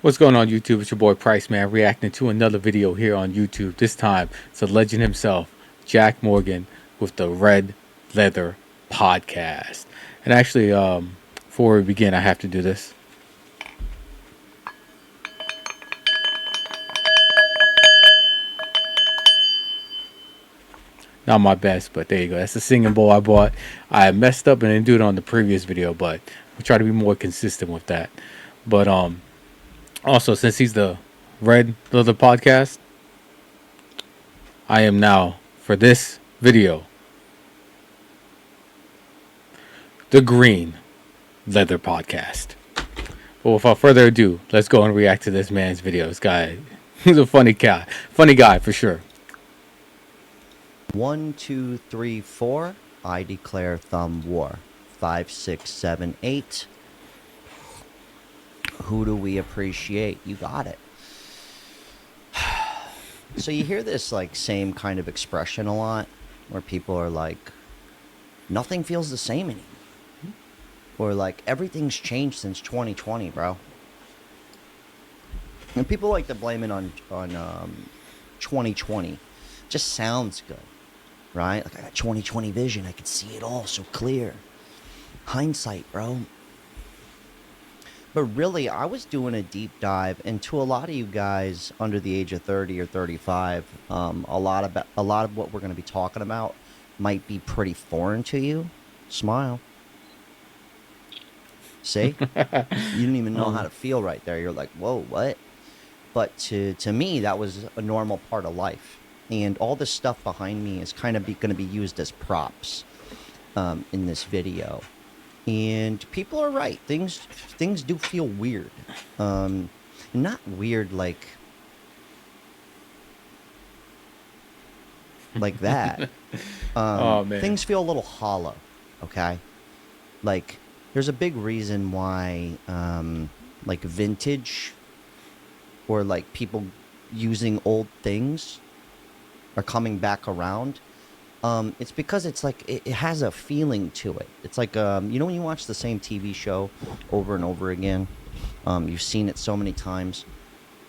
What's going on YouTube? It's your boy Price Man reacting to another video here on YouTube. This time it's a legend himself, Jack Morgan, with the Red Leather Podcast. And actually, before we begin, I have to do this. Not my best, but there you go. That's the singing bowl I bought. I messed up and didn't do it on the previous video, but we'll try to be more consistent with that. But also, since he's the Red Leather Podcast, I am now, for this video, the Green Leather Podcast. But without further ado, let's go and react to this man's video. This guy, he's a funny guy for sure. 1, 2, 3, 4. I declare thumb war. 5, 6, 7, 8. Who do we appreciate? You got it. So you hear this like same kind of expression a lot, where people are like, nothing feels the same anymore, or like everything's changed since 2020, bro. And people like to blame it on 2020. Just sounds good, right? Like I got 2020 vision. I could see it all so clear. Hindsight, bro. But really, I was doing a deep dive, and to a lot of you guys under the age of 30 or 35, a lot of what we're going to be talking about might be pretty foreign to you. Smile. See? You didn't even know how to feel right there. You're like, whoa, what? But to me, that was a normal part of life. And all this stuff behind me is kind of going to be used as props in this video. And people are right. Things do feel weird. Not weird like that. Oh man. Things feel a little hollow, okay? Like there's a big reason why like vintage or like people using old things are coming back around. It's because it's like it has a feeling to it. It's like you know when you watch the same TV show over and over again, you've seen it so many times.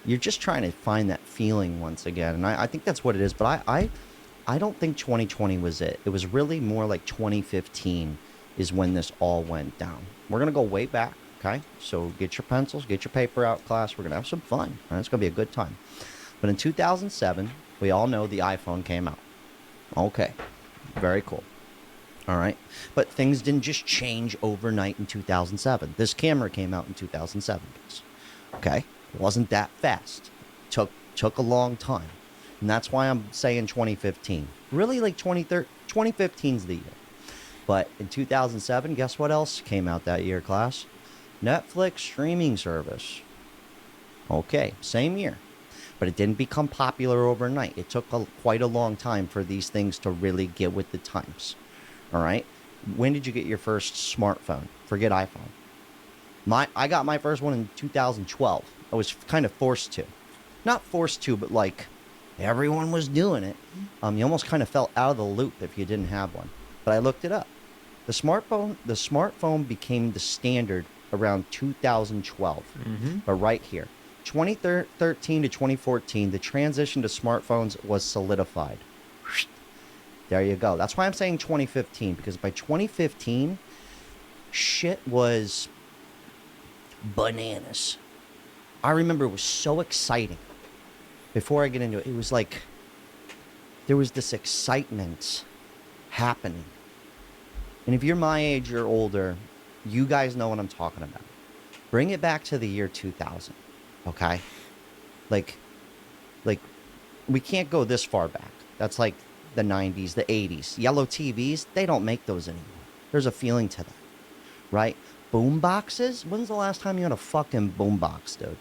You're just trying to find that feeling once again, and I think that's what it is. But I don't think 2020 was it. It was really more like 2015 is when this all went down. We're gonna go way back, okay? So get your pencils, get your paper out, class. We're gonna have some fun. All right? It's gonna be a good time. But in 2007, we all know the iPhone came out. Okay, very cool. All right, but things didn't just change overnight in 2007. This camera came out in 2007, guys. Okay, it wasn't that fast. Took a long time, and that's why I'm saying 2015. Really, like 2015's the year. But in 2007, guess what else came out that year, class? Netflix streaming service. Okay, same year. But it didn't become popular overnight. It took quite a long time for these things to really get with the times. All right? When did you get your first smartphone? Forget iPhone. I got my first one in 2012. I was kind of forced to. Not forced to, but like everyone was doing it. You almost kind of fell out of the loop if you didn't have one. But I looked it up. The smartphone became the standard around 2012. But right here. 2013 to 2014, the transition to smartphones was solidified. There you go. That's why I'm saying 2015, because by 2015, shit was bananas. I remember it was so exciting. Before I get into it, it was like there was this excitement happening. And if you're my age or older, you guys know what I'm talking about. Bring it back to the year 2000. Okay, like we can't go this far back. That's like the 90s, the 80s. Yellow TVs, they don't make those anymore. There's a feeling to that, right? Boom boxes. When's the last time you had a fucking boom box, dude?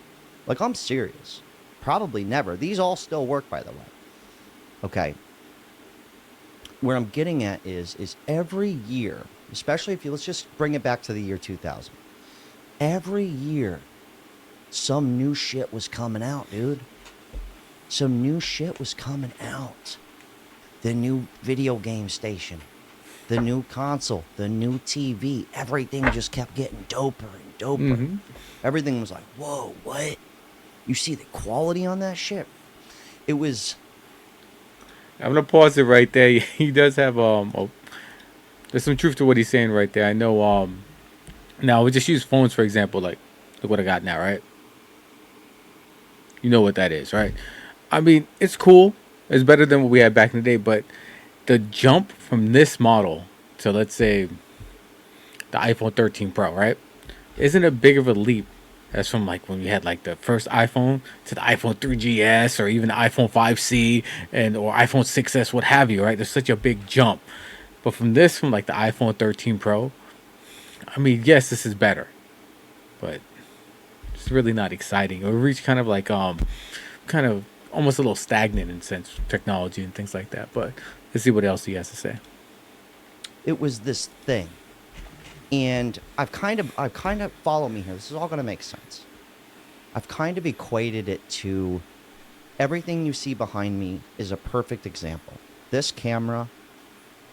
Like, I'm serious. Probably never. These all still work, by the way. Okay. Where I'm getting at is every year, especially if let's just bring it back to the year 2000. Every year, some new shit was coming out, dude. Some new shit was coming out. The new video game station, the new console, the new TV. Everything just kept getting doper and doper. Everything was like, whoa, what? You see the quality on that shit. It was I'm gonna pause it right there. He does have there's some truth to what he's saying right there. I know now we just use phones for example. Like look what I got now, right? You know what that is, right? I mean, it's cool. It's better than what we had back in the day, but the jump from this model to let's say the iPhone 13 Pro, right? Isn't a big of a leap as from like when we had like the first iPhone to the iPhone 3GS or even the iPhone 5C and or iPhone 6S, what have you, right? There's such a big jump. But from like the iPhone 13 Pro, I mean, yes, this is better, but it's really not exciting. It reached kind of like kind of almost a little stagnant in sense of technology and things like that. But let's see what else he has to say. it was this thing. And I've kind of follow me here. This is all going to make sense. I've kind of equated it to everything you see behind me is a perfect example. This camera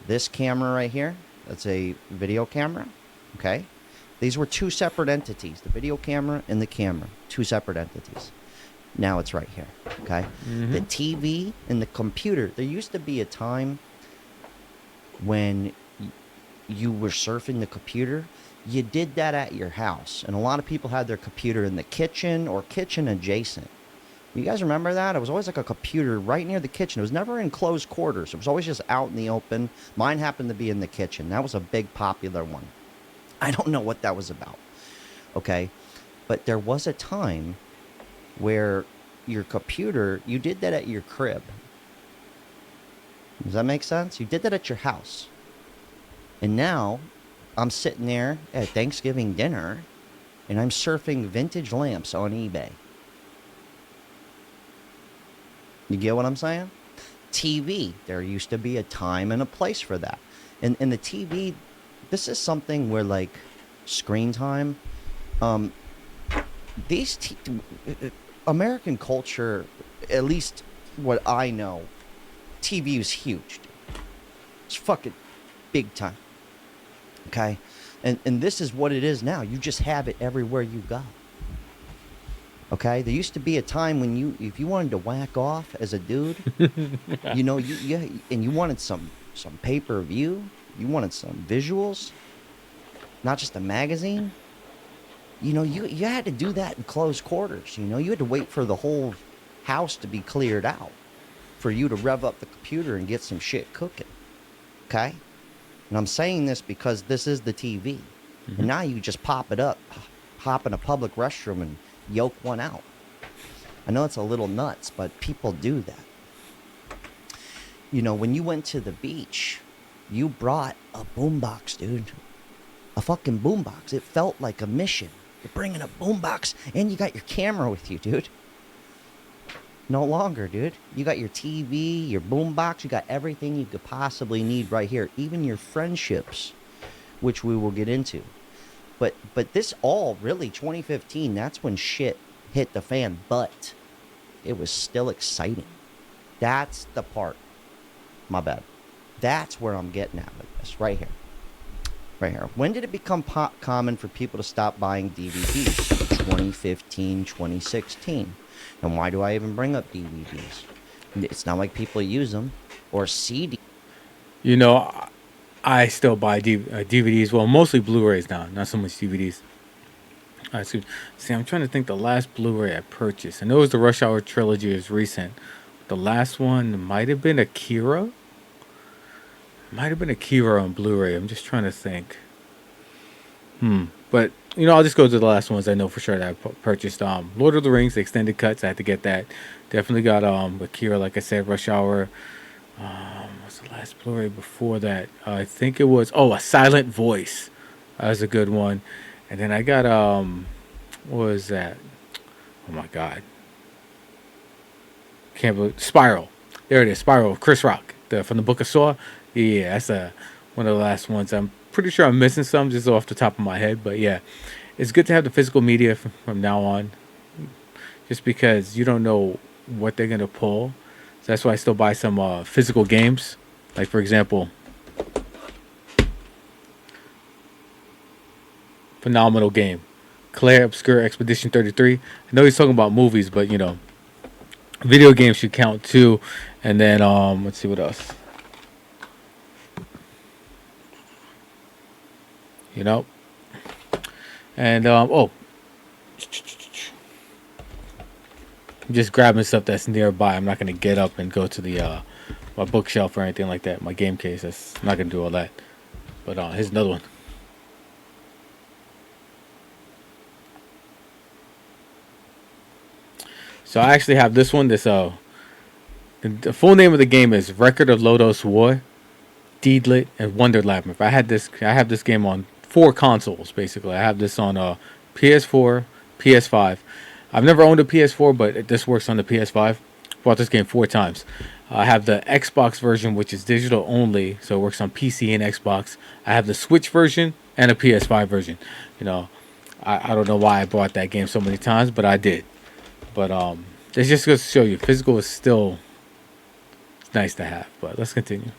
right here, that's a video camera, okay? These were two separate entities, the video camera and the camera, two separate entities. Now it's right here, okay? The TV and the computer, there used to be a time when you were surfing the computer, you did that at your house. And a lot of people had their computer in the kitchen or kitchen adjacent. You guys remember that? It was always like a computer right near the kitchen. It was never in closed quarters. It was always just out in the open. Mine happened to be in the kitchen. That was a big popular one. I don't know what that was about. Okay? But there was a time where your computer, you did that at your crib. Does that make sense? You did that at your house. And now I'm sitting there at Thanksgiving dinner and I'm surfing vintage lamps on eBay. You get what I'm saying? TV, there used to be a time and a place for that. And the TV, this is something where like screen time, these American culture, at least what I know, TV is huge. Dude. It's fucking big time. Okay? And this is what it is now. You just have it everywhere you go. Okay? There used to be a time when if you wanted to whack off as a dude, you know, and you wanted some pay-per-view, you wanted some visuals, not just a magazine. You know, you had to do that in close quarters. You know, you had to wait for the whole house to be cleared out for you to rev up the computer and get some shit cooking. Okay? And I'm saying this because this is the TV. And now you just pop it up, hop in a public restroom and yoke one out. I know it's a little nuts, but people do that. You know, when you went to the beach, you brought a boombox, dude. A fucking boombox. It felt like a mission. You're bringing a boombox and you got your camera with you, dude. No longer, dude. You got your TV, your boombox, you got everything you could possibly need right here. Even your friendships, which we will get into. But this all really 2015, that's when shit hit the fan, but it was still exciting. That's the part. My bad. That's where I'm getting at with this, right here. Right here. When did it become common for people to stop buying DVDs? 2015, 2016. And why do I even bring up DVDs? It's not like people use them. Or CD. You know, I still buy DVDs. Well, mostly Blu-rays now, not so much DVDs. See, I'm trying to think the last Blu-ray I purchased. I know it was the Rush Hour trilogy is recent. The last one might have been Akira. Might have been Akira on Blu-ray. I'm just trying to think. But you know, I'll just go to the last ones I know for sure that I purchased. Lord of the Rings, the extended cuts. I had to get that. Definitely got Akira, like I said, Rush Hour. What's the last Blu-ray before that? I think it was A Silent Voice. That was a good one. And then I got what was that? Oh my God. Can't believe Spiral. There it is, Spiral. Chris Rock, from the Book of Saw. Yeah, that's one of the last ones. I'm pretty sure I'm missing some just off the top of my head, but yeah, it's good to have the physical media from now on, just because you don't know what they're gonna pull. So that's why I still buy some physical games, like for example, phenomenal game, Claire Obscure Expedition 33. I know he's talking about movies, but you know, video games should count too. And then let's see what else. You know, and oh, I'm just grabbing stuff that's nearby. I'm not gonna get up and go to the my bookshelf or anything like that. My game case. That's I'm not gonna do all that. But here's another one. So I actually have this one. This the full name of the game is Record of Lodoss War, Deedlit, and Wonder Labyrinth. I have this game on 4 consoles basically. I have this on PS4, PS5. I've never owned a PS4, but this works on the PS5. Bought this game 4 times. I have the Xbox version, which is digital only, so it works on PC and Xbox. I have the Switch version and a PS5 version. You know, I don't know why I bought that game so many times, but I did. But it's just goes to show you, physical is still nice to have. But let's continue.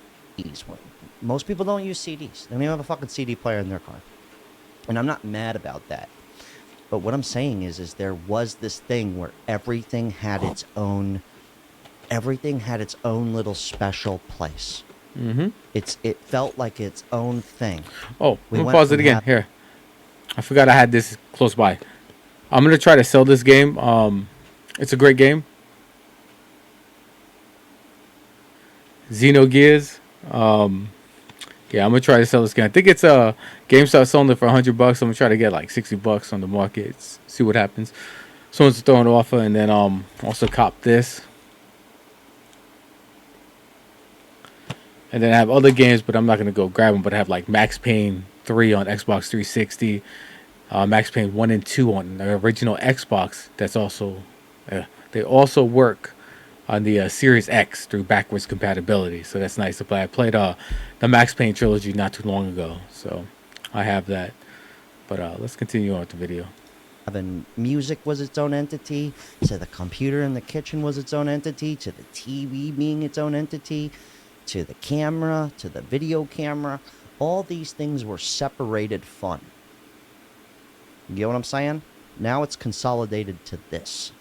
Most people don't use CDs. They don't even have a fucking CD player in their car. And I'm not mad about that. But what I'm saying is there was this thing where everything had its own little special place. Mm-hmm. It felt like its own thing. Oh, let me pause it again. Here, I forgot I had this close by. I'm gonna try to sell this game. It's a great game. Xenogears. Yeah, I'm gonna try to sell this game. I think it's GameStop selling it for $100. I'm gonna try to get like $60 on the market. See what happens. Someone's throwing an offer, and then also cop this. And then I have other games, but I'm not gonna go grab them. But I have like Max Payne 3 on Xbox 360, Max Payne 1 and 2 on the original Xbox. That's also they also work on the Series X through backwards compatibility, so that's nice to play. I played the Max Payne trilogy not too long ago, so I have that. But let's continue on with the video. Having music was its own entity, to the computer in the kitchen was its own entity, to the TV being its own entity, to the camera, to the video camera. All these things were separated fun. You get what I'm saying? Now it's consolidated to this.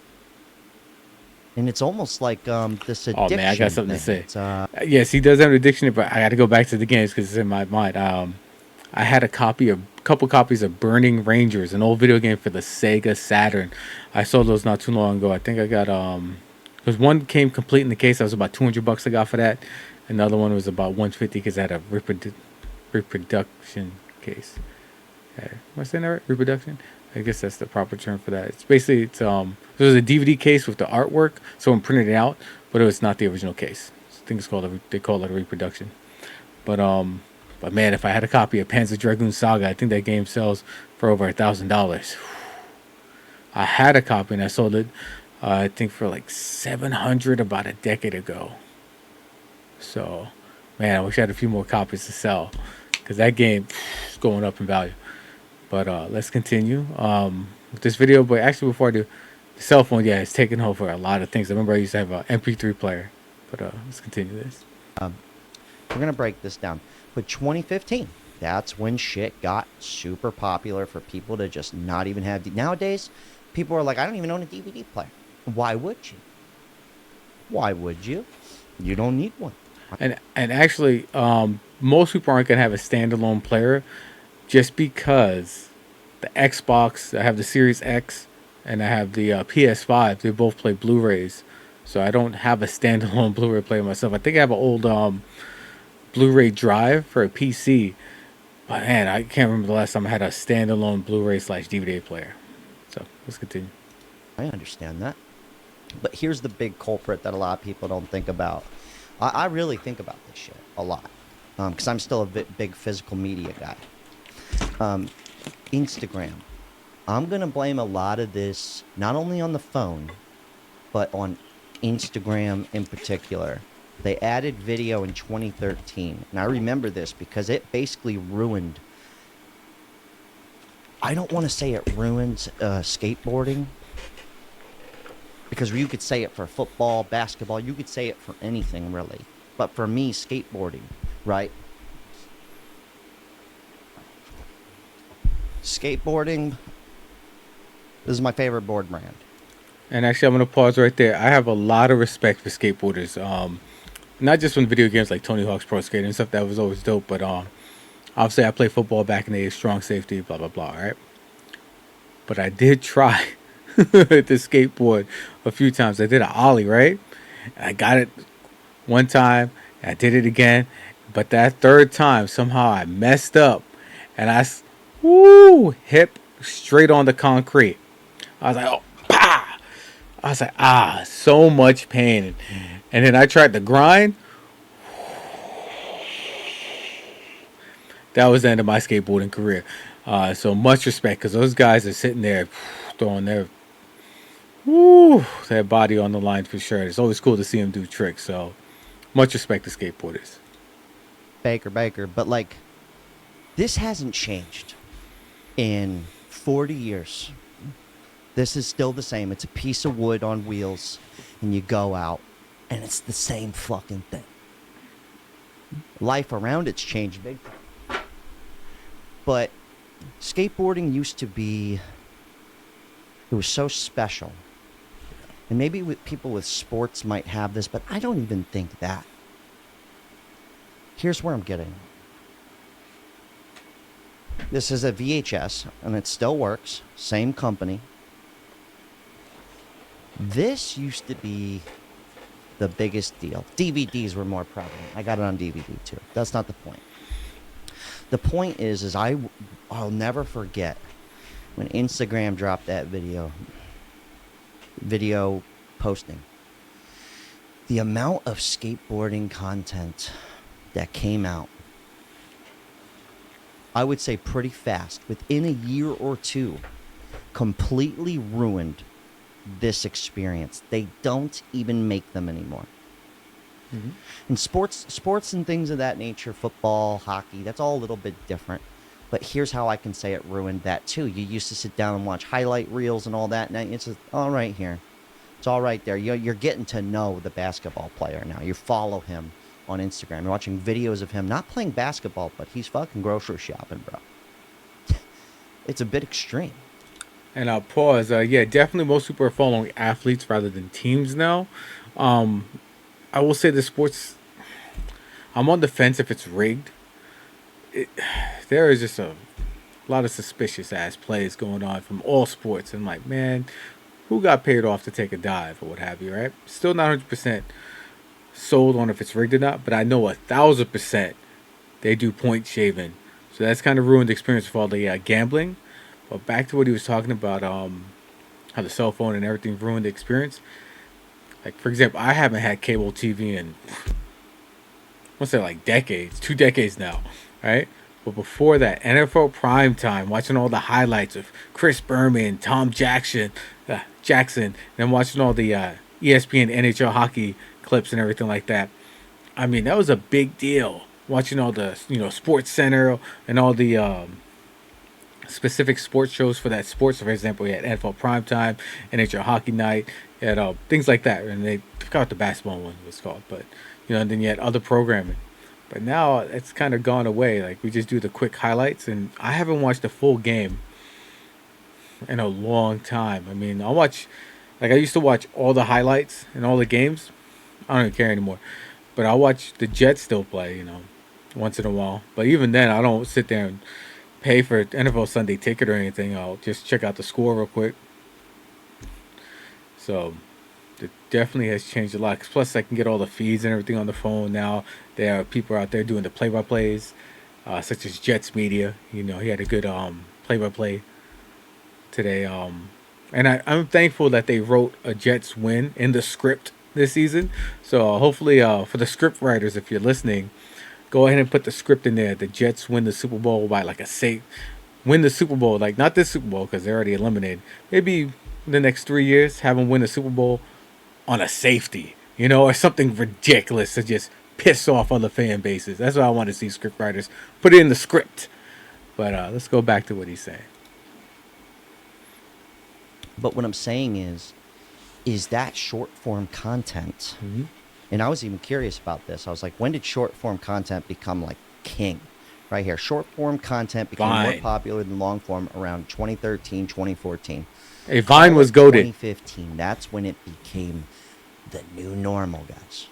And it's almost like this addiction. Oh man, I got something thing. to say. Yes, he does have an addiction, but I got to go back to the games because it's in my mind. I had a couple copies of Burning Rangers, an old video game for the Sega Saturn. I sold those not too long ago. I think I got because one came complete in the case. That was about $200 I got for that. Another one was about $150 because I had a reproduction case. Am I saying that right? Reproduction? I guess that's the proper term for that. It's basically there was a DVD case with the artwork, someone printed it out, but it was not the original case. I think they call it a reproduction. But man, if I had a copy of Panzer Dragoon Saga, I think that game sells for over $1,000. I had a copy and I sold it, I think for like $700 about a decade ago. So, man, I wish I had a few more copies to sell because that game is going up in value. But let's continue with this video. But actually, before I do, the cell phone, yeah, it's taken over a lot of things. I remember I used to have an MP3 player. But let's continue this. We're going to break this down. But 2015, that's when shit got super popular for people to just not even have... Nowadays, people are like, I don't even own a DVD player. Why would you? Why would you? You don't need one. And actually, most people aren't going to have a standalone player just because the Xbox, I have the Series X and I have the PS5. They both play Blu-rays. So I don't have a standalone Blu-ray player myself. I think I have an old Blu-ray drive for a PC. But man, I can't remember the last time I had a standalone Blu-ray/DVD player. So let's continue. I understand that. But here's the big culprit that a lot of people don't think about. I really think about this shit a lot. Because I'm still a big physical media guy. Instagram. I'm going to blame a lot of this, not only on the phone, but on Instagram in particular. They added video in 2013. And I remember this because it basically ruined... I don't want to say it ruins skateboarding. Because you could say it for football, basketball. You could say it for anything, really. But for me, skateboarding, right? Skateboarding This is my favorite board brand. And actually, I'm gonna pause right there. I have a lot of respect for skateboarders. Not just from video games like Tony Hawk's Pro Skater and stuff. That was always dope. But obviously, I played football back in the day, strong safety, blah blah blah. All right. But I did try the skateboard a few times. I did an ollie, right? And I got it one time. And I did it again. But that third time, somehow I messed up, and hip straight on the concrete. I was like, oh, pah! I was like, so much pain. And then I tried to grind. That was the end of my skateboarding career. So much respect, because those guys are sitting there throwing their body on the line for sure. It's always cool to see them do tricks. So much respect to skateboarders. Baker. But like, this hasn't changed in 40 years. This is still the same. It's a piece of wood on wheels, and you go out, and it's the same fucking thing. Life around it's changed big time. But skateboarding used to be, it was so special. And maybe people with sports might have this, but I don't even think that. Here's where I'm getting. This is a VHS, and it still works. Same company. This used to be the biggest deal. DVDs were more prevalent. I got it on DVD too. That's not the point. The point is I'll never forget when Instagram dropped that video posting. The amount of skateboarding content that came out, I would say pretty fast, within a year or two, completely ruined this experience. They don't even make them anymore. Mm-hmm. And sports and things of that nature, football, hockey, that's all a little bit different. But here's how I can say it ruined that too. You used to sit down and watch highlight reels and all that. Now it's just all right here. It's all right there. You're getting to know the basketball player now. You follow him on Instagram. You're watching videos of him not playing basketball, but he's fucking grocery shopping, bro. It's a bit extreme. And I'll pause. Yeah, definitely most people are following athletes rather than teams now. I will say the sports, I'm on the fence if it's rigged. There is just a lot of suspicious ass plays going on from all sports. And like, man, who got paid off to take a dive or what have you, right? Still not 100% sold on if it's rigged or not, but I know 1,000% they do point shaving. So that's kind of ruined the experience for all the gambling. But back to what he was talking about, how the cell phone and everything ruined the experience. Like, for example, I haven't had cable TV in, what's that, like decades, 2 decades now, right? But before that, NFL primetime, watching all the highlights of Chris Berman, Tom Jackson, and watching all the ESPN NHL hockey clips and everything like that. I mean, that was a big deal. Watching all the, Sports Center and all the specific sports shows for that sports. So for example, we had NFL primetime, NHL hockey night, you had things like that. And they forgot what the basketball one was called, but and then you had other programming. But now it's kind of gone away. Like, we just do the quick highlights, and I haven't watched a full game in a long time. I mean, I used to watch all the highlights and all the games. I don't even care anymore. But I'll watch the Jets still play, once in a while. But even then, I don't sit there and pay for NFL Sunday ticket or anything. I'll just check out the score real quick. So it definitely has changed a lot. 'Cause plus, I can get all the feeds and everything on the phone now. There are people out there doing the play-by-plays, such as Jets Media. He had a good play-by-play today. And I'm thankful that they wrote a Jets win in the script this season. So hopefully, for the script writers, if you're listening, go ahead and put the script in there. The Jets win the Super Bowl by win the Super Bowl, like not this Super Bowl because they're already eliminated. Maybe in the next 3 years, have them win the Super Bowl on a safety, or something ridiculous to just piss off other fan bases. That's what I want to see script writers put it in the script. But let's go back to what he's saying. But what I'm saying is that short form content. Mm-hmm. And I was even curious about this. I was like, when did short form content become like king? Right here. Short form content became more popular than long form around 2013, 2014. Hey, Vine Call was it goaded. 2015. That's when it became the new normal, guys.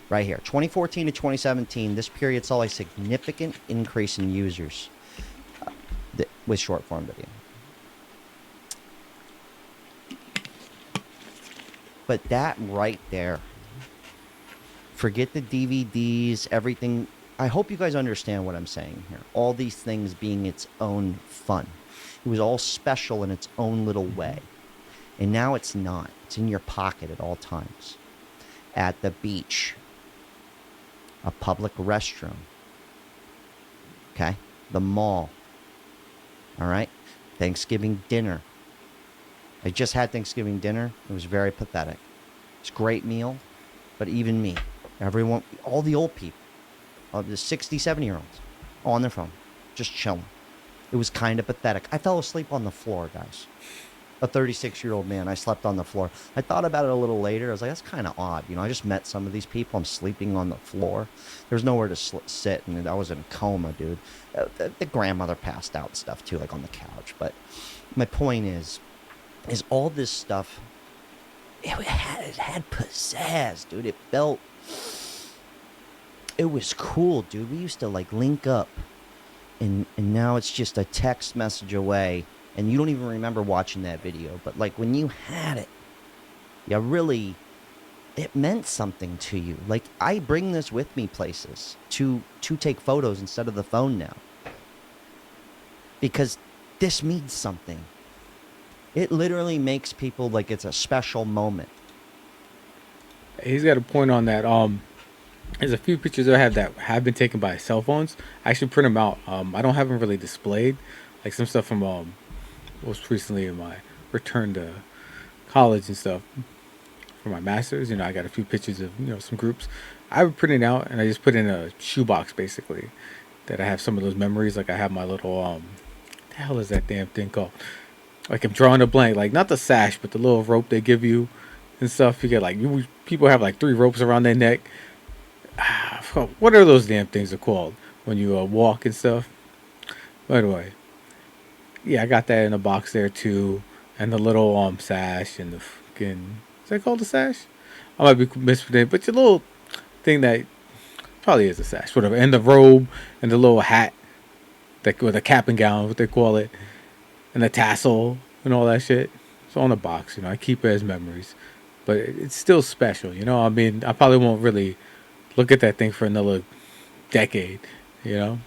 Right here, 2014 to 2017, this period saw a significant increase in users with short form video. But that right there, forget the DVDs, everything. I hope you guys understand what I'm saying here. All these things being its own fun. It was all special in its own little way. And now it's not. It's in your pocket at all times. At the beach, a public restroom, okay? The mall, all right? Thanksgiving dinner. I just had Thanksgiving dinner. It was very pathetic. It's a great meal, but even me, everyone, all the old people, the 60, 70-year-olds, on their phone, just chilling. It was kind of pathetic. I fell asleep on the floor, guys. A 36-year-old man, I slept on the floor. I thought about it a little later. I was like, that's kind of odd. You know, I just met some of these people. I'm sleeping on the floor. There's nowhere to sit, and I was in a coma, dude. The grandmother passed out and stuff, too, like on the couch. But my point is all this stuff, it had pizzazz, dude. It was cool, dude. We used to, like, link up, and now it's just a text message away. And you don't even remember watching that video. But, like, when you had it, it meant something to you. Like, I bring this with me places to take photos instead of the phone now. Because this means something. It literally makes people like it's a special moment. He's got a point on that. There's a few pictures I have that have been taken by cell phones. I should print them out. I don't have them really displayed, like some stuff from most recently in my return to college and stuff for my masters. You know, I got a few pictures of some groups. I would print it out and I just put in a shoebox basically. That I have some of those memories. Like I have my little what the hell is that damn thing called? Like I'm drawing a blank. Like not the sash, but the little rope they give you and stuff. You get like people have like 3 ropes around their neck. What are those damn things are called when you walk and stuff? By the way, yeah, I got that in a box there too, and the little sash and the fucking is that called a sash? I might be mispronouncing, but your little thing that probably is a sash, whatever, and the robe and the little hat, that with a cap and gown, what they call it, and the tassel and all that shit. It's on the box, I keep it as memories, but it's still special, I mean, I probably won't really look at that thing for another decade, It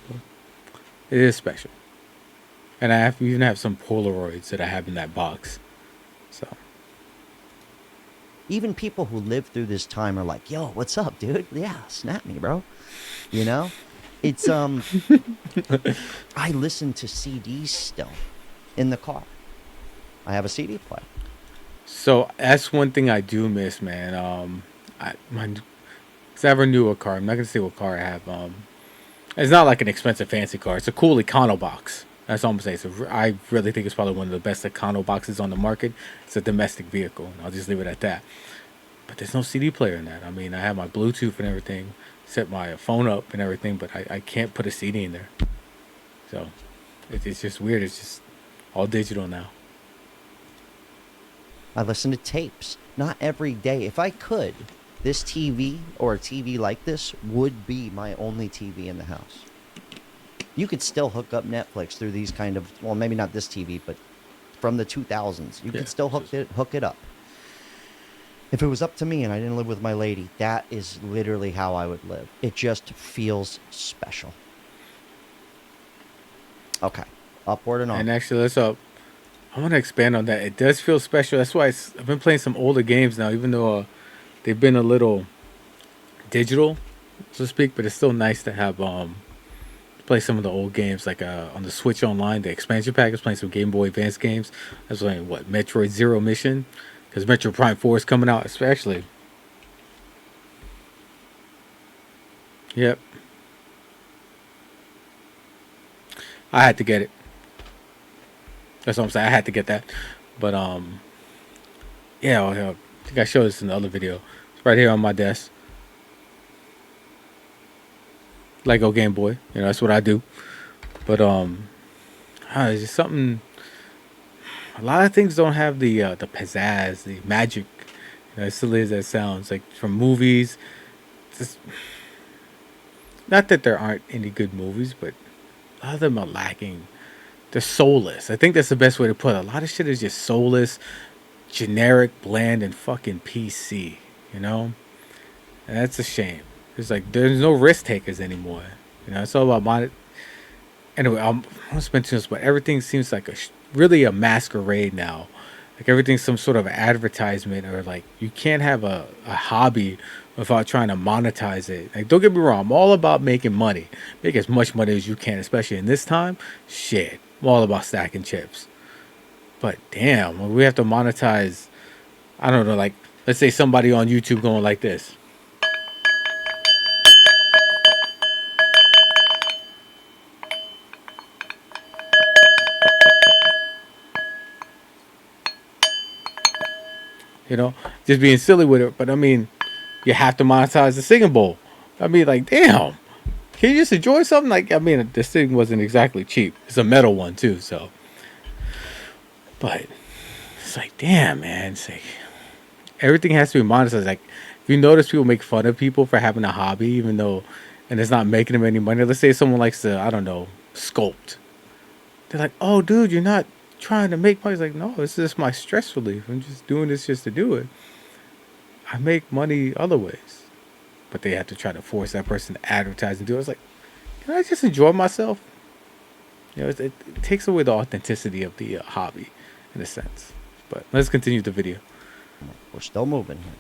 is special. And I even have some Polaroids that I have in that box. So Even people who lived through this time are like, yo, what's up, dude? Yeah, snap me, bro. You know? It's I listen to CDs still in the car. I have a CD player. so that's one thing I do miss, man. Cause I have a newer car. I'm not gonna say what car I have. It's not like an expensive fancy car. It's a cool Econo box. That's all I'm saying. So I really think it's probably one of the best Econo boxes on the market. It's a domestic vehicle. And I'll just leave it at that. But there's no CD player in that. I mean, I have my Bluetooth and everything, set my phone up and everything, but I can't put a CD in there. So it's just weird. It's just all digital now. I listen to tapes. Not every day. If I could, this TV or a TV like this would be my only TV in the house. You could still hook up Netflix through these kind of, well, maybe not this TV, but from the 2000s. You Yeah. could still hook it up. If it was up to me and I didn't live with my lady, that is literally how I would live. It just feels special. Okay. Upward and on. And actually, I want to expand on that. It does feel special. That's why I've been playing some older games now, even though they've been a little digital, so to speak. But it's still nice to have play some of the old games, like on the Switch Online, the expansion pack. I was playing some Game Boy Advance games. I was playing Metroid Zero Mission, because Metroid Prime 4 is coming out, especially. Yep, I had to get it. That's what I'm saying. I had to get that, but yeah, I think I showed this in the other video. It's right here on my desk. Lego Game Boy. That's what I do. But it's just something. a lot of things don't have the pizzazz, the magic. As silly as that sounds, like from movies. Just, not that there aren't any good movies, but a lot of them are lacking. They're soulless. I think that's the best way to put it. A lot of shit is just soulless, generic, bland, and fucking PC. You know, and that's a shame. It's like there's no risk takers anymore. It's all about money. Anyway, I'm gonna spend too much, but everything seems like really a masquerade now. Like everything's some sort of advertisement, or like you can't have a hobby without trying to monetize it. Like, don't get me wrong, I'm all about making money, make as much money as you can, especially in this time. Shit, I'm all about stacking chips. But damn, when we have to monetize, I don't know, like let's say somebody on YouTube going like this. Just being silly with it. But I mean, you have to monetize the singing bowl. I mean, like, damn, can you just enjoy something? Like, I mean, this thing wasn't exactly cheap. It's a metal one too, so. But it's like, damn, man, it's like everything has to be monetized. Like, if you notice, people make fun of people for having a hobby, even though, and it's not making them any money. Let's say someone likes to, I don't know, sculpt. They're like, oh, dude, you're not trying to make money. It's like, no, it's just my stress relief. I'm just doing this just to do it. I make money other ways. But they have to try to force that person to advertise and do it. It's like, can I just enjoy myself? It takes away the authenticity of the hobby, in a sense. But let's continue the video. We're still moving here.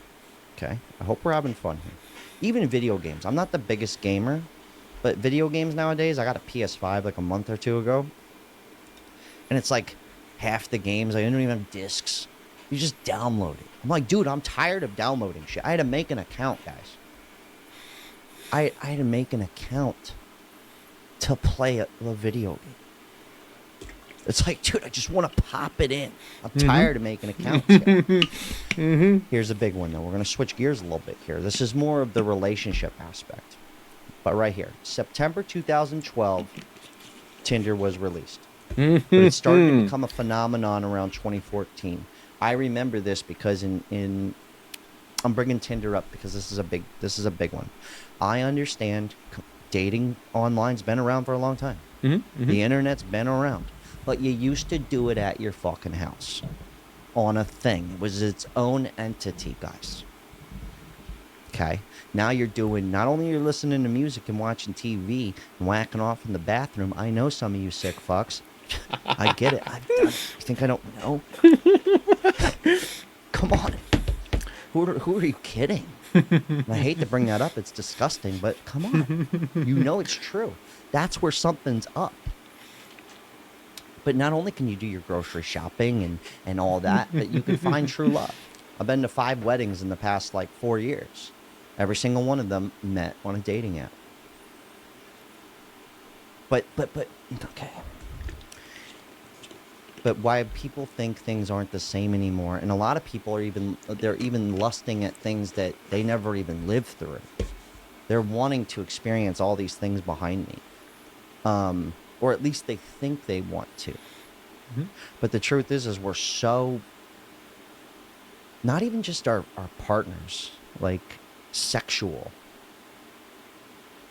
Okay? I hope we're having fun here. Even video games. I'm not the biggest gamer, but video games nowadays, I got a PS5 like a month or two ago. And it's like half the games, I don't even have discs. You just download it. I'm like, dude, I'm tired of downloading shit. I had to make an account, guys. I had to make an account to play a video game. It's like, dude, I just want to pop it in. I'm tired of making accounts. Here's a big one, though. We're going to switch gears a little bit here. This is more of the relationship aspect. But right here, September 2012, Tinder was released. But it started to become a phenomenon around 2014. I remember this because I'm bringing Tinder up because this is a big one. I understand dating online's been around for a long time. The internet's been around, but you used to do it at your fucking house on a thing. It was its own entity, guys. Okay. Now you're doing, not only you're listening to music and watching TV and whacking off in the bathroom. I know some of you sick fucks. I get it. You think I don't know? Come on. Who are you kidding? I hate to bring that up. It's disgusting, but come on. You know it's true. That's where something's up. But not only can you do your grocery shopping and all that, but you can find true love. I've been to 5 weddings in the past, 4 years. Every single one of them met on a dating app. But, okay. But why people think things aren't the same anymore, and a lot of people they're even lusting at things that they never even lived through. They're wanting to experience all these things behind me. Or at least they think they want to. But the truth is we're so, not even just our partners, sexual.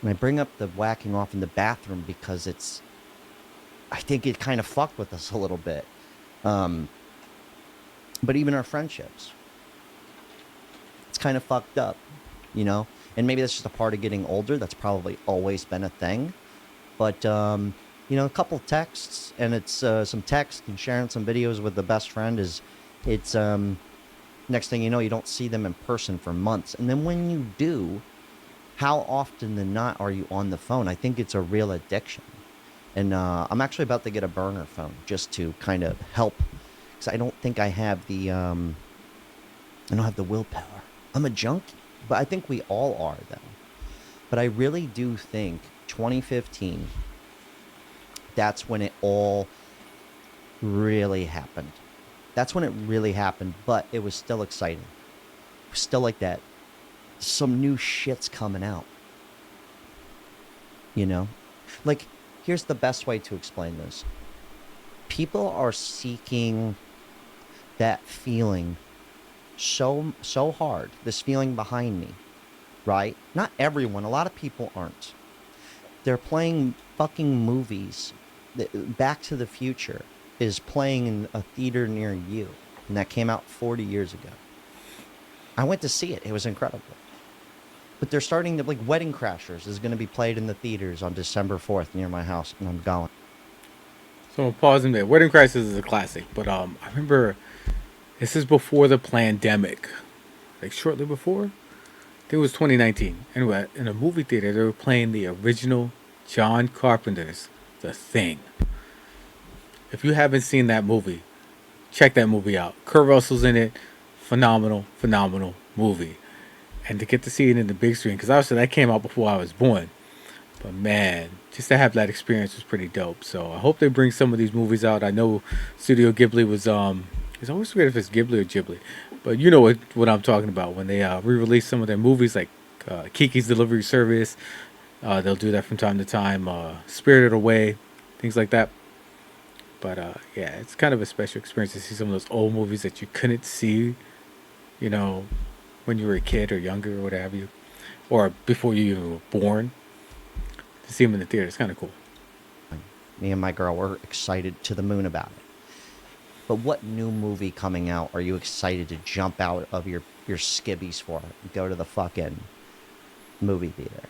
And I bring up the whacking off in the bathroom because I think it kind of fucked with us a little bit. But even our friendships, it's kind of fucked up, And maybe that's just a part of getting older. That's probably always been a thing. But, a couple texts, and it's some text and sharing some videos with the best friend it's next thing you know, you don't see them in person for months. And then when you do, how often than not are you on the phone? I think it's a real addiction. And I'm actually about to get a burner phone just to kind of help, because I don't think I have the willpower. I'm a junkie, but I think we all are, though. But I really do think 2015, that's when it all really happened. That's when it really happened, but it was still exciting. It was still like that. Some new shit's coming out. Here's the best way to explain this. People are seeking that feeling so hard. This feeling behind me, right? Not everyone. A lot of people aren't. They're playing fucking movies. Back to the Future is playing in a theater near you, and that came out 40 years ago. I went to see it. It was incredible. But they're starting to, like, Wedding Crashers is going to be played in the theaters on December 4th near my house, and I'm going. So I'm pausing there. Wedding Crisis is a classic, but I remember this is before the pandemic, like shortly before. I think it was 2019. Anyway, in a movie theater, they were playing the original John Carpenter's The Thing. If you haven't seen that movie, check that movie out. Kurt Russell's in it. Phenomenal, phenomenal movie. And to get to see it in the big screen, because obviously that came out before I was born. But man, just to have that experience was pretty dope. So I hope they bring some of these movies out. I know Studio Ghibli was I always forget if it's Ghibli or Ghibli, but you know what I'm talking about when they re-release some of their movies like Kiki's Delivery Service. They'll do that from time to time. Spirited Away, things like that. But yeah, it's kind of a special experience to see some of those old movies that you couldn't see, you know, when you were a kid or younger or what have you, or before you even were born. To see them in the theater, it's kind of cool. Me and my girl were excited to the moon about it. But what new movie coming out are you excited to jump out of your skivvies for and go to the fucking movie theater?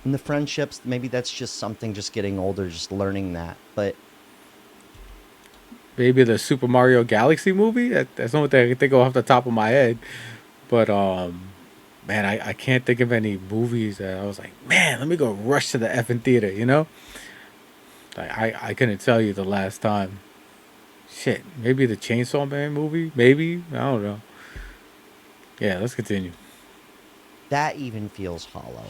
And the friendships, maybe that's just something, just getting older, just learning that. But Maybe the Super Mario Galaxy movie. That's the only thing I can think of off the top of my head. But man, I can't think of any movies that I was like, man, let me go rush to the effing theater. You know, like I couldn't tell you the last time. Shit, maybe the Chainsaw Man movie. Maybe I don't know. Yeah, let's continue. that even feels hollow.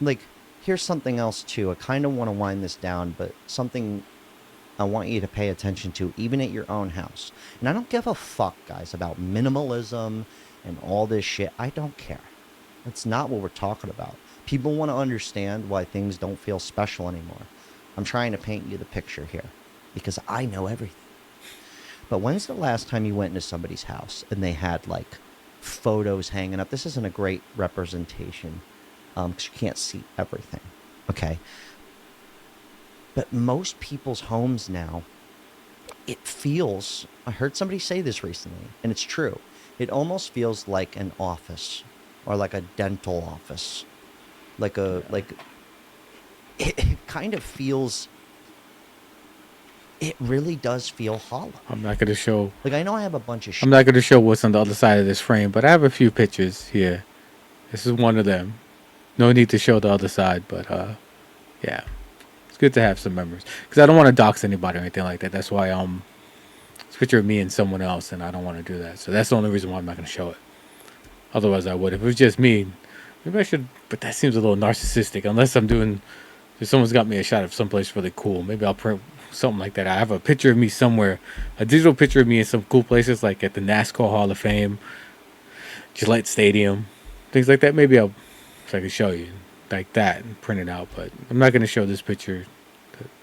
Like, here's something else too. I kind of want to wind this down, but something I want you to pay attention to, even at your own house. And I don't give a fuck, guys, about minimalism and all this shit. I don't care. That's not what we're talking about. People want to understand why things don't feel special anymore. I'm trying to paint you the picture here because I know everything. But when's the last time you went into somebody's house and they had like photos hanging up? This isn't a great representation because you can't see everything. Okay. But most people's homes now, it feels, I heard somebody say this recently, and it's true. It almost feels like an office or like a dental office. It kind of feels, it really does feel hollow. I'm not gonna show. Like, I know I have a bunch of shit. I'm not gonna show what's on the other side of this frame, but I have a few pictures here. This is one of them. No need to show the other side, but yeah, it's good to have some memories because I don't want to dox anybody or anything like that. That's why it's a picture of me and someone else, and I don't want to do that. So that's the only reason why I'm not gonna show it. Otherwise, I would. If it was just me, maybe I should. But that seems a little narcissistic. Unless I'm doing, if someone's got me a shot of someplace really cool, maybe I'll print something like that. I have a picture of me somewhere, a digital picture of me in some cool places, like at the NASCAR Hall of Fame, Gillette Stadium, things like that. Maybe if I could show you like that and print it out. But I'm not going to show this picture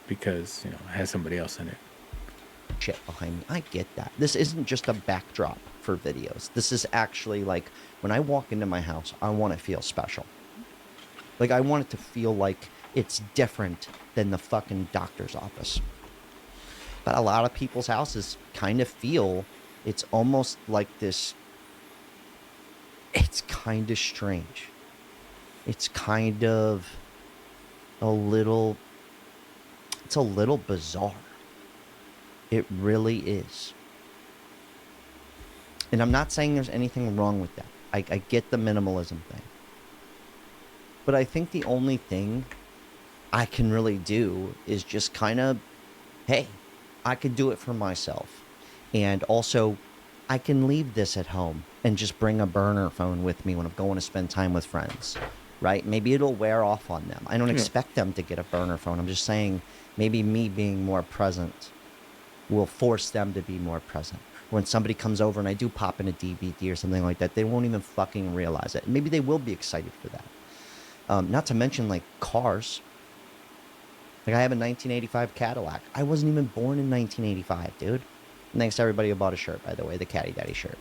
because it has somebody else in it. Shit behind me. I get that. This isn't just a backdrop for videos. This is actually like when I walk into my house, I want to feel special. Like I want it to feel like it's different than the fucking doctor's office. But a lot of people's houses kind of feel it's almost like this. It's kind of strange. It's kind of a little. It's a little bizarre. It really is. And I'm not saying there's anything wrong with that. I get the minimalism thing. But I think the only thing I can really do is just kind of, hey, I could do it for myself. And also, I can leave this at home and just bring a burner phone with me when I'm going to spend time with friends. Right? Maybe it'll wear off on them. I don't expect them to get a burner phone. I'm just saying maybe me being more present will force them to be more present. When somebody comes over and I do pop in a DVD or something like that, they won't even fucking realize it. Maybe they will be excited for that. Not to mention like cars. Like I have a 1985 Cadillac. I wasn't even born in 1985, dude. Thanks to everybody who bought a shirt, by the way, the Caddy Daddy shirt.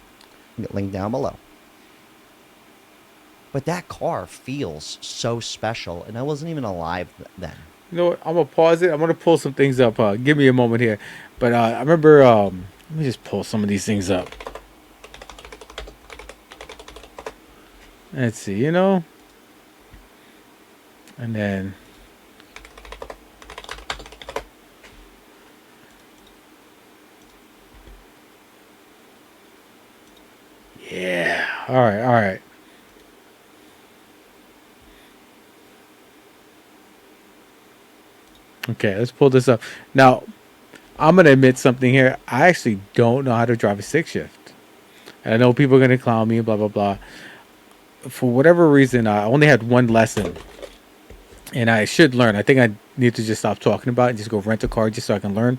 Link down below. But that car feels so special, and I wasn't even alive then. You know what? I'm gonna pause it. I'm gonna pull some things up. Give me a moment here. But I remember. Let me just pull some of these things up. Let's see. You know. And then. Yeah. All right. All right. Okay. Let's pull this up now. I'm gonna admit something here. I actually don't know how to drive a stick shift. And I know people are gonna clown me. Blah blah blah. For whatever reason, I only had one lesson, and I should learn. I think I need to just stop talking about it and just go rent a car just so I can learn.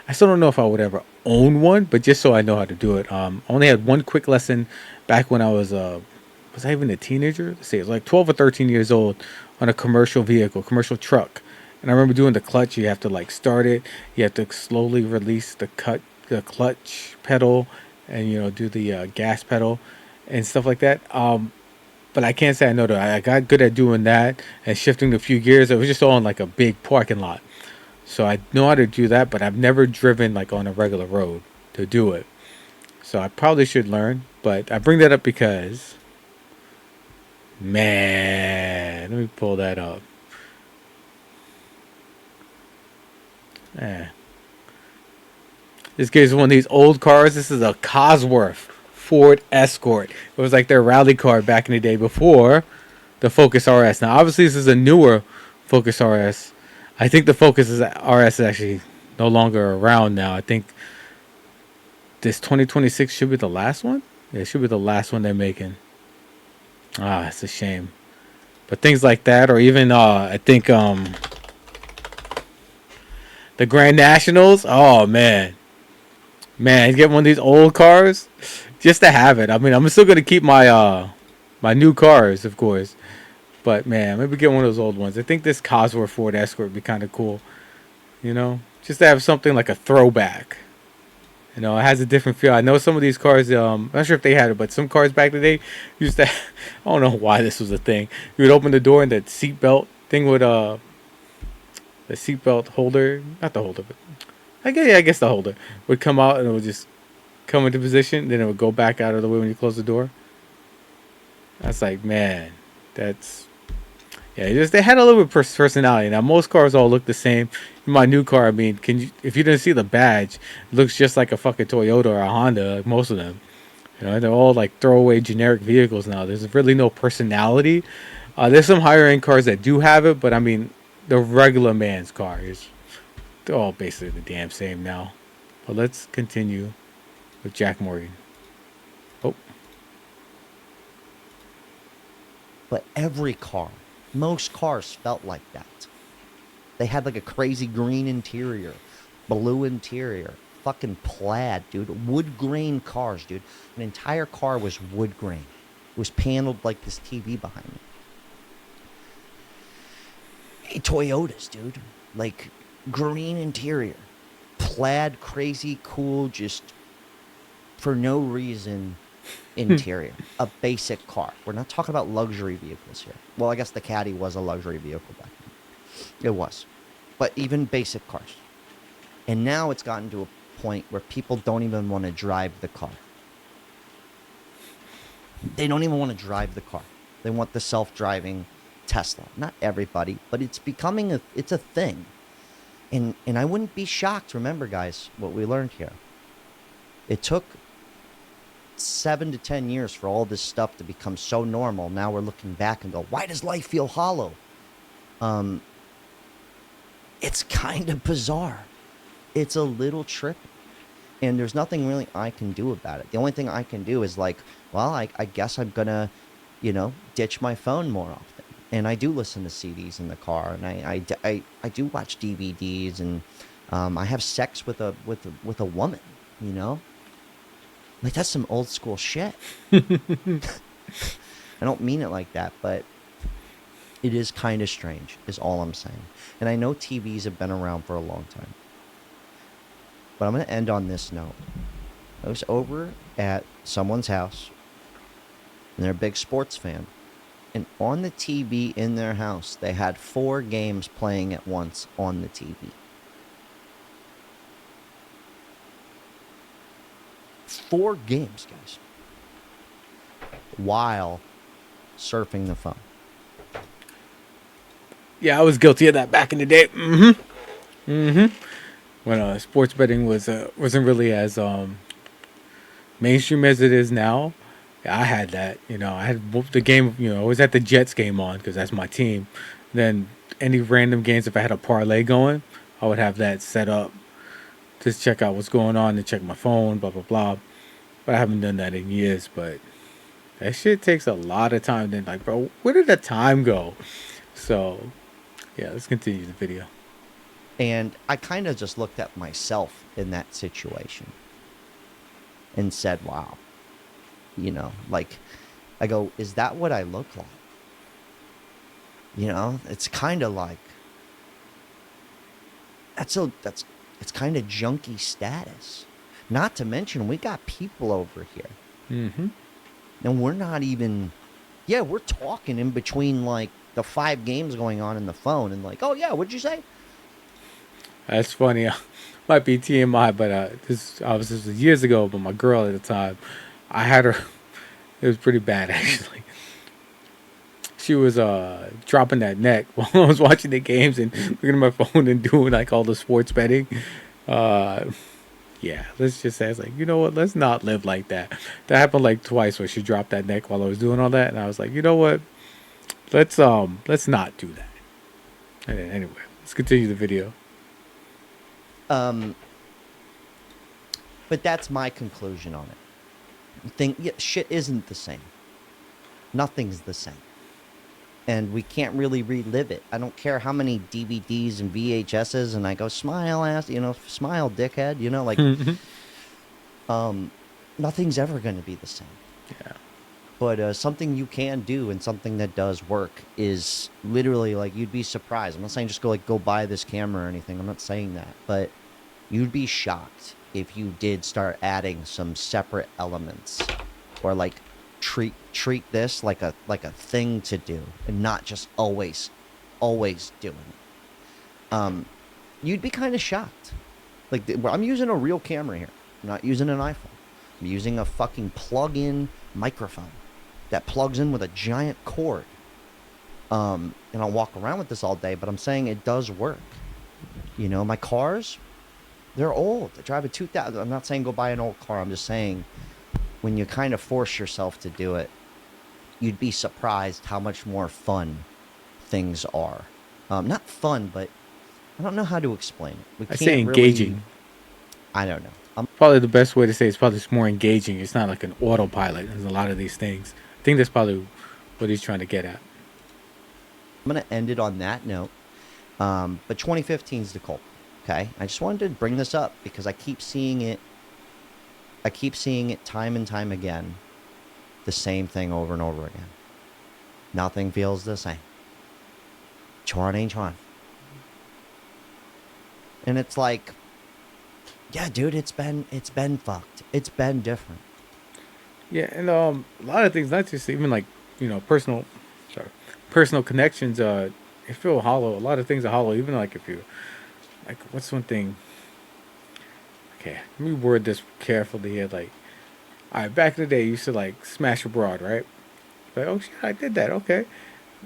I still don't know if I would ever own one, but just so I know how to do it. I only had one quick lesson back when I was I even a teenager? Let's see, it was like 12 or 13 years old on a commercial vehicle, commercial truck. And I remember doing the clutch. You have to like start it. You have to slowly release the clutch pedal, and do the gas pedal and stuff like that. But I can't say I know that. I got good at doing that and shifting a few gears. It was just all in like a big parking lot. So I know how to do that, but I've never driven like on a regular road to do it. So I probably should learn. But I bring that up because, man, let me pull that up. Eh. This gives one of these old cars. This is a Cosworth Ford Escort. It was like their rally car back in the day before the Focus RS. Now, obviously, this is a newer Focus RS. I think the Focus RS is actually no longer around now. I think this 2026 should be the last one. Yeah, it should be the last one they're making. Ah, it's a shame. But things like that, or even I think the Grand Nationals. Oh man, get one of these old cars just to have it. I mean, I'm still gonna keep my new cars, of course. But man, maybe get one of those old ones. I think this Cosworth Ford Escort would be kind of cool. Just to have something like a throwback. It has a different feel. I know some of these cars. I'm not sure if they had it, but some cars back in the day used to. I don't know why this was a thing. You would open the door and that seatbelt thing would the seatbelt holder, not the holder, but I guess the holder would come out and it would just come into position. Then it would go back out of the way when you close the door. That's like, man, that's yeah. Just they had a little bit of personality. Now most cars all look the same. In my new car, I mean, if you didn't see the badge, it looks just like a fucking Toyota or a Honda. Like most of them, they're all like throwaway generic vehicles now. There's really no personality. There's some higher end cars that do have it, but I mean, the regular man's car is they're all basically the damn same now. But let's continue with Jack Morgan. Oh, But every car, most cars felt like that. They had like a crazy green interior, blue interior, fucking plaid, dude. Wood grain cars, dude. An entire car was wood grain. It was paneled like this TV behind me. Hey, Toyotas, dude. Like green interior, plaid, crazy, cool, just for no reason interior. A basic car. We're not talking about luxury vehicles here. Well, I guess the Caddy was a luxury vehicle back then. It was. But even basic cars. And now it's gotten to a point where people don't even want to drive the car. They don't even want to drive the car. They want the self-driving Tesla. Not everybody, but it's becoming it's a thing. And I wouldn't be shocked. Remember, guys, what we learned here. It took 7 to 10 years for all this stuff to become so normal. Now we're looking back and go, why does life feel hollow? It's kind of bizarre. It's a little trippy. And there's nothing really I can do about it. The only thing I can do is like, well, I guess I'm going to, ditch my phone more often. And I do listen to CDs in the car. And I do watch DVDs. And I have sex with a woman, Like, that's some old school shit. I don't mean it like that, but It is kind of strange, is all I'm saying. And I know TVs have been around for a long time. But I'm going to end on this note. I was over at someone's house, and they're a big sports fan. And on the TV in their house, they had 4 games playing at once on the TV. 4 games, guys. While surfing the phone. Yeah, I was guilty of that back in the day. When sports betting wasn't really as mainstream as it is now. I had that. I had the game. I was at the Jets game on because that's my team. Then any random games, if I had a parlay going, I would have that set up. Just check out what's going on and check my phone, blah blah blah. But I haven't done that in years. But that shit takes a lot of time. Then like, bro, where did the time go? So yeah, let's continue the video. And I kind of just looked at myself in that situation and said, wow, like, I go, is that what I look like? It's kind of like, it's kind of junky status. Not to mention, we got people over here. Mm-hmm. And we're not even, yeah, we're talking in between, like, the 5 games going on in the phone and like, oh, yeah, what'd you say? That's funny. Might be TMI, but this was years ago. But my girl at the time, I had her. It was pretty bad actually. She was dropping that neck while I was watching the games and looking at my phone and doing like all the sports betting. Yeah, let's just say I was like, you know what? Let's not live like that. That happened like twice where she dropped that neck while I was doing all that, and I was like, you know what? Let's not do that. And then, anyway, let's continue the video. But that's my conclusion on it. Shit isn't the same. Nothing's the same. And we can't really relive it. I don't care how many DVDs and VHSs, and I go, smile, ass, smile, dickhead, like, nothing's ever going to be the same. Yeah. But something you can do and something that does work is literally, like, you'd be surprised. I'm not saying just go buy this camera or anything. I'm not saying that. But you'd be shocked if you did start adding some separate elements, or like treat this like a thing to do and not just always doing it. You'd be kind of shocked. Like, I'm using a real camera here. I'm not using an iPhone. I'm using a fucking plug-in microphone that plugs in with a giant cord. And I'll walk around with this all day, but I'm saying it does work. My cars, they're old. I drive a 2000. I'm not saying go buy an old car. I'm just saying when you kind of force yourself to do it, you'd be surprised how much more fun things are. Not fun, but I don't know how to explain it. I say engaging. Really, I don't know. Probably the best way to say it's probably it's more engaging. It's not like an autopilot. There's a lot of these things. I think that's probably what he's trying to get at. I'm going to end it on that note. But 2015 is the Colt. Okay? I just wanted to bring this up because I keep seeing it. I keep seeing it time and time again. The same thing over and over again. Nothing feels the same. Chuan ain't Chuan. And it's like, yeah, dude, it's been fucked. It's been different. Yeah, and a lot of things, not just even like personal connections. It feel hollow. A lot of things are hollow. Even like if you like, what's one thing? Okay, let me word this carefully here. Like, all right, back in the day, you used to like smash a broad, right? Like, oh shit, I did that. Okay,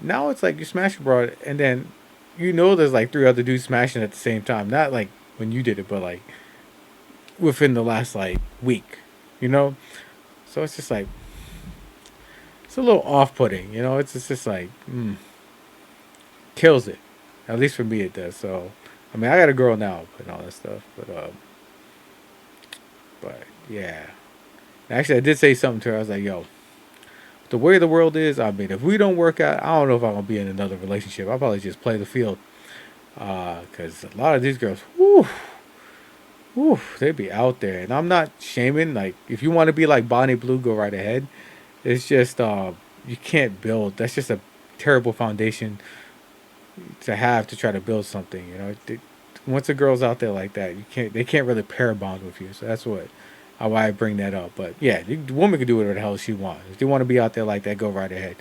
now it's like you smash a broad, and then there's like 3 other dudes smashing at the same time. Not like when you did it, but like within the last like week, So it's just like, it's a little off-putting, It's just like, kills it. At least for me, it does. So, I mean, I got a girl now and all that stuff, but yeah. Actually, I did say something to her. I was like, yo, the way the world is, I mean, if we don't work out, I don't know if I'm gonna be in another relationship. I'll probably just play the field, because a lot of these girls, they be out there, and I'm not shaming. Like, if you want to be like Bonnie Blue, go right ahead. It's just you can't build. That's just a terrible foundation to have to try to build something. You know, once a girl's out there like that, they can't really pair bond with you. So that's why I bring that up. But yeah, the woman can do whatever the hell she wants. If they want to be out there like that, go right ahead.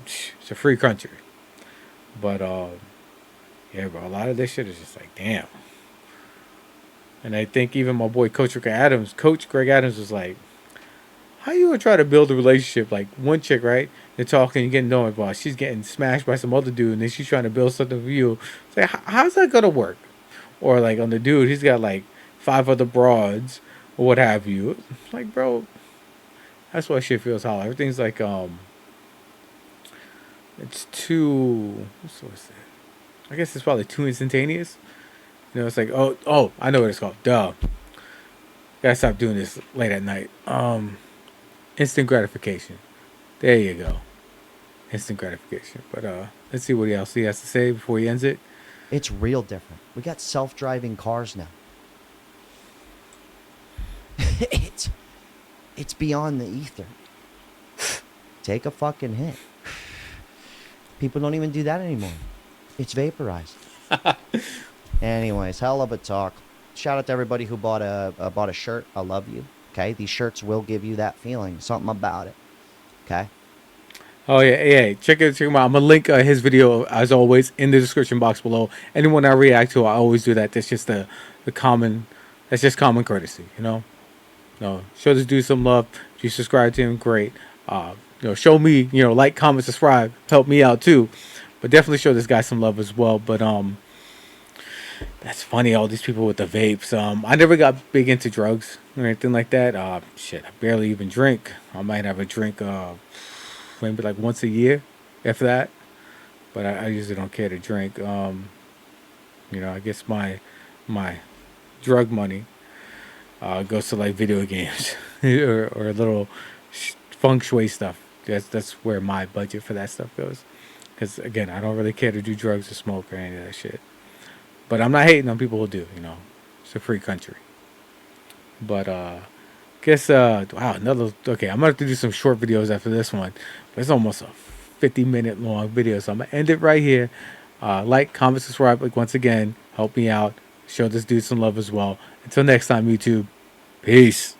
It's a free country. But yeah, bro, a lot of this shit is just like damn. And I think even my boy Coach Greg Adams was like, how you gonna try to build a relationship? Like one chick, right? They're talking, you getting knowing about. She's getting smashed by some other dude, and then she's trying to build something for you. It's like, how's that gonna work? Or like on the dude, he's got like 5 other broads or what have you. Like, bro, that's why shit feels hollow. Everything's like it's too. What's that? I guess it's probably too instantaneous. You know, it's like, oh, I know what it's called. Duh. Gotta stop doing this late at night. Instant gratification. There you go. Instant gratification. But let's see what else he has to say before he ends it. It's real different. We got self-driving cars now. it's beyond the ether. Take a fucking hit. People don't even do that anymore. It's vaporized. Anyways, hell of a talk. Shout out to everybody who bought a shirt. I love you. Okay, these shirts will give you that feeling. Something about it. Okay. Oh yeah. Check him out. I'm gonna link his video as always in the description box below. Anyone I react to, I always do that. That's just the common. That's just common courtesy, you know. No, show this dude some love. If you subscribe to him, great. Show me, like, comment, subscribe, help me out too. But definitely show this guy some love as well. But that's funny. All these people with the vapes. I never got big into drugs or anything like that. Shit, I barely even drink. I might have a drink. Maybe like once a year, if that. But I usually don't care to drink. I guess my drug money goes to like video games or little feng shui stuff. That's where my budget for that stuff goes. Because again, I don't really care to do drugs or smoke or any of that shit. But I'm not hating on people who do. It's a free country. But guess wow, okay, I'm gonna have to do some short videos after this one. But it's almost a 50-minute long video, so I'm gonna end it right here. Like, comment, subscribe. Like, once again, help me out. Show this dude some love as well. Until next time, YouTube. Peace.